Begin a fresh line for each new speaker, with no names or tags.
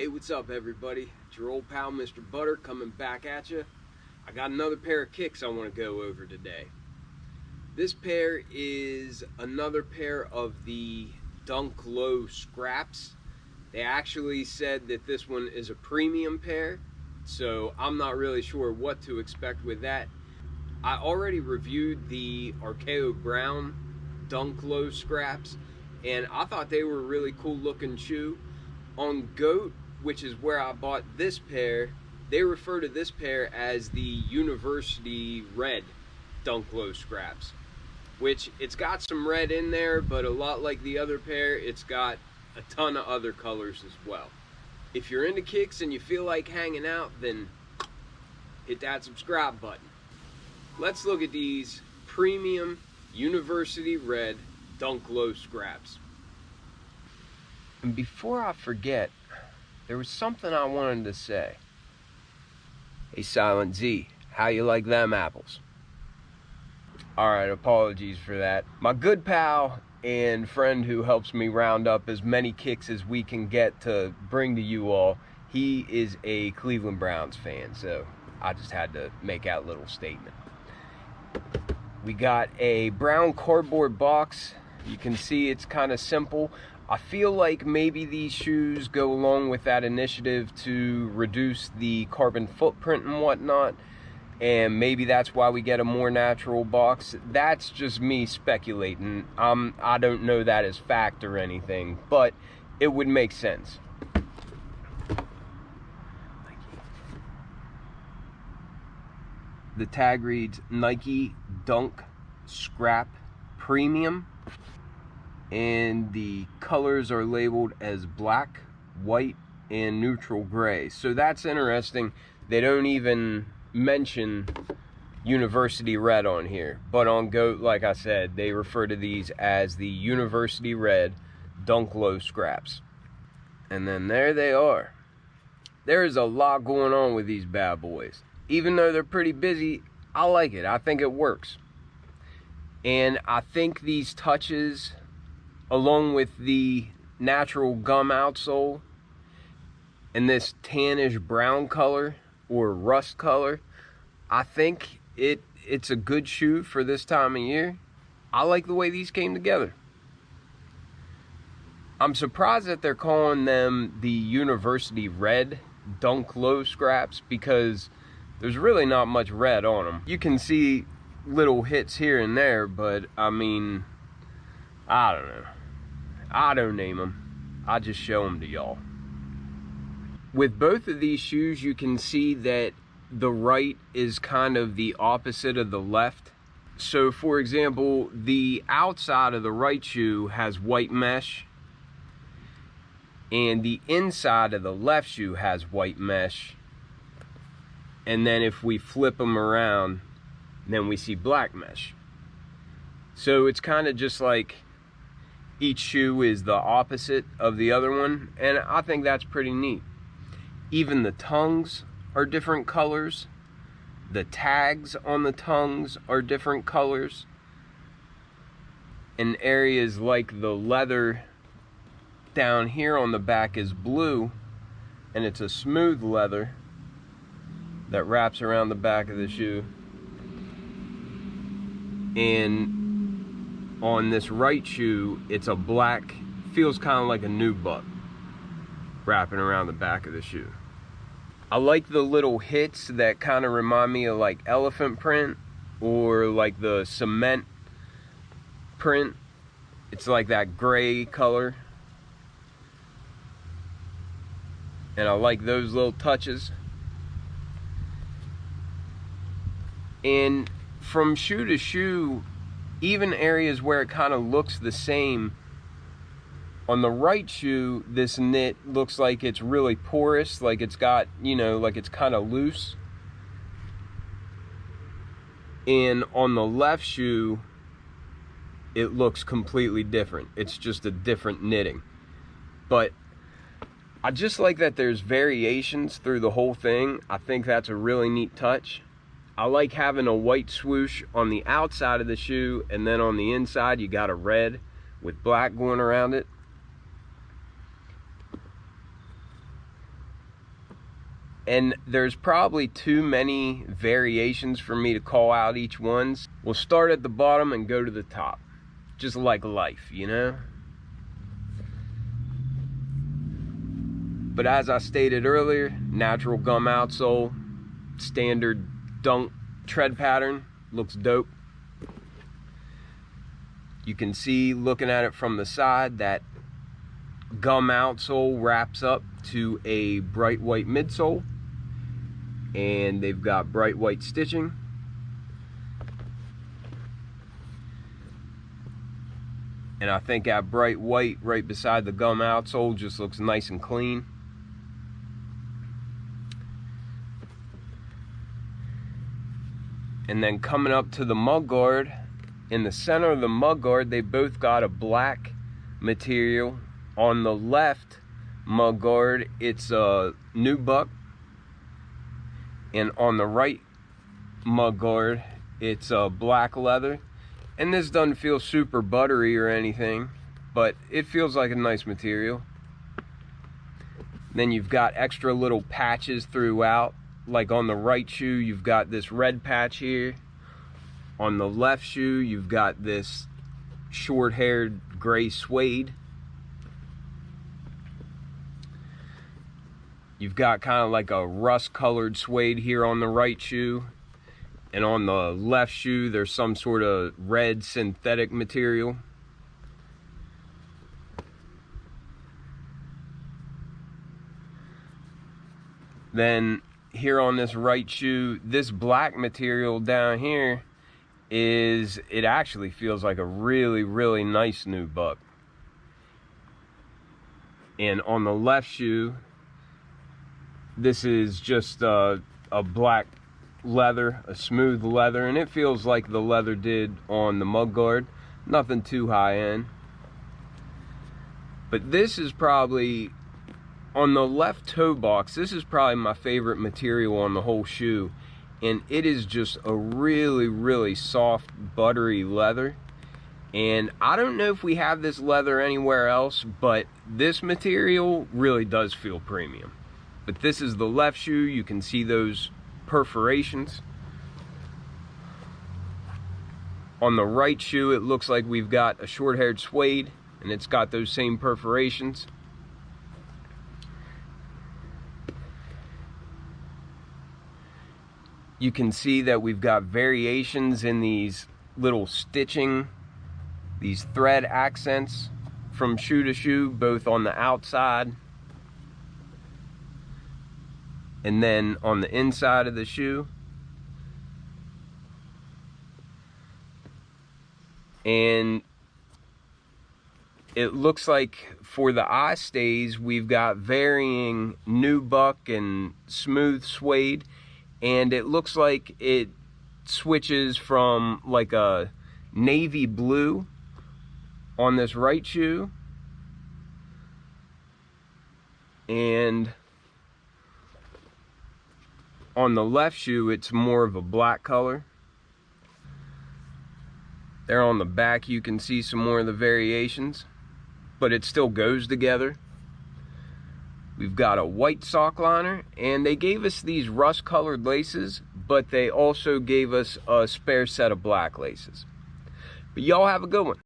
Hey, what's up everybody? It's your old pal Mr. Butter coming back at you. I got another pair of kicks I want to go over today. This pair is another pair of the Dunk Low Scraps. They actually said that this one is a premium pair, so I'm not really sure what to expect with that. I already reviewed the Archaeo Brown Dunk Low Scraps, and I thought they were a really cool looking shoe. On GOAT, which is where I bought this pair, they refer to this pair as the University Red Dunk Low Scraps, which it's got some red in there, but a lot like the other pair, it's got a ton of other colors as well. If you're into kicks and you feel like hanging out, then hit that subscribe button. Let's look at these premium University Red Dunk Low Scraps. And before I forget, there was something I wanted to say. Hey Silent Z, how you like them apples? Alright, apologies for that. My good pal and friend who helps me round up as many kicks as we can get to bring to you all, he is a Cleveland Browns fan, so I just had to make that little statement. We got a brown cardboard box. You can see it's kind of simple. I feel like maybe these shoes go along with that initiative to reduce the carbon footprint and whatnot, and maybe that's why we get a more natural box. That's just me speculating. I don't know that as fact or anything, but it would make sense. The tag reads Nike Dunk Scrap Premium, and the colors are labeled as black, white, and neutral gray. So that's interesting. They don't even mention University Red on here, but on GOAT, like I said, they refer to these as the University Red Dunk Low Scraps. And then there they are. There is a lot going on with these bad boys. Even though they're pretty busy, I like it. I think it works. And I think these touches, along with the natural gum outsole and this tannish brown color or rust color, I think it's a good shoe for this time of year. I like the way these came together. I'm surprised that they're calling them the University Red Dunk Low Scraps, because there's really not much red on them. You can see little hits here and there, but I mean, I don't know. I don't name them. I just show them to y'all. With both of these shoes, you can see that the right is kind of the opposite of the left. So for example, the outside of the right shoe has white mesh, and the inside of the left shoe has white mesh. And then if we flip them around, then we see black mesh. So it's kind of just like each shoe is the opposite of the other one, and I think that's pretty neat. Even the tongues are different colors. The tags on the tongues are different colors. In areas like the leather down here on the back is blue, and it's a smooth leather that wraps around the back of the shoe. And on this right shoe, it's a black, feels kind of like a nubuck wrapping around the back of the shoe. I like the little hits that kind of remind me of like elephant print or like the cement print. It's like that gray color. And I like those little touches. And from shoe to shoe, even areas where it kind of looks the same, on the right shoe, this knit looks like it's really porous, like it's got, you know, like it's kind of loose. And on the left shoe, it looks completely different. It's just a different knitting. But I just like that there's variations through the whole thing. I think that's a really neat touch. I like having a white swoosh on the outside of the shoe, and then on the inside you got a red with black going around it. And there's probably too many variations for me to call out each ones. We'll start at the bottom and go to the top. Just like life, you know? But as I stated earlier, natural gum outsole, standard Dunk tread pattern, looks dope. You can see, looking at it from the side, that gum outsole wraps up to a bright white midsole, and they've got bright white stitching. And I think that bright white right beside the gum outsole just looks nice and clean. And then coming up to the mudguard, in the center of the mudguard, they both got a black material. On the left mudguard, it's a nubuck. And on the right mudguard, it's a black leather. And this doesn't feel super buttery or anything, but it feels like a nice material. Then you've got extra little patches throughout. Like on the right shoe, you've got this red patch here. On the left shoe, you've got this short-haired gray suede. You've got kind of like a rust-colored suede here on the right shoe. And on the left shoe, there's some sort of red synthetic material. Then here on this right shoe, this black material down here it actually feels like a really, really nice nubuck. And on the left shoe, this is just a black leather, a smooth leather, and it feels like the leather did on the mudguard. Nothing too high end. But this is probably, on the left toe box, this is probably my favorite material on the whole shoe. And it is just a really, really soft, buttery leather. And I don't know if we have this leather anywhere else, but this material really does feel premium. But this is the left shoe. You can see those perforations. On the right shoe, it looks like we've got a short-haired suede, and it's got those same perforations. You can see that we've got variations in these little stitching, these thread accents from shoe to shoe, both on the outside and then on the inside of the shoe. And it looks like for the eye stays, we've got varying nubuck and smooth suede. And it looks like it switches from like a navy blue on this right shoe, and on the left shoe it's more of a black color. There on the back you can see some more of the variations, but it still goes together. We've got a white sock liner, and they gave us these rust colored laces, but they also gave us a spare set of black laces. But y'all have a good one.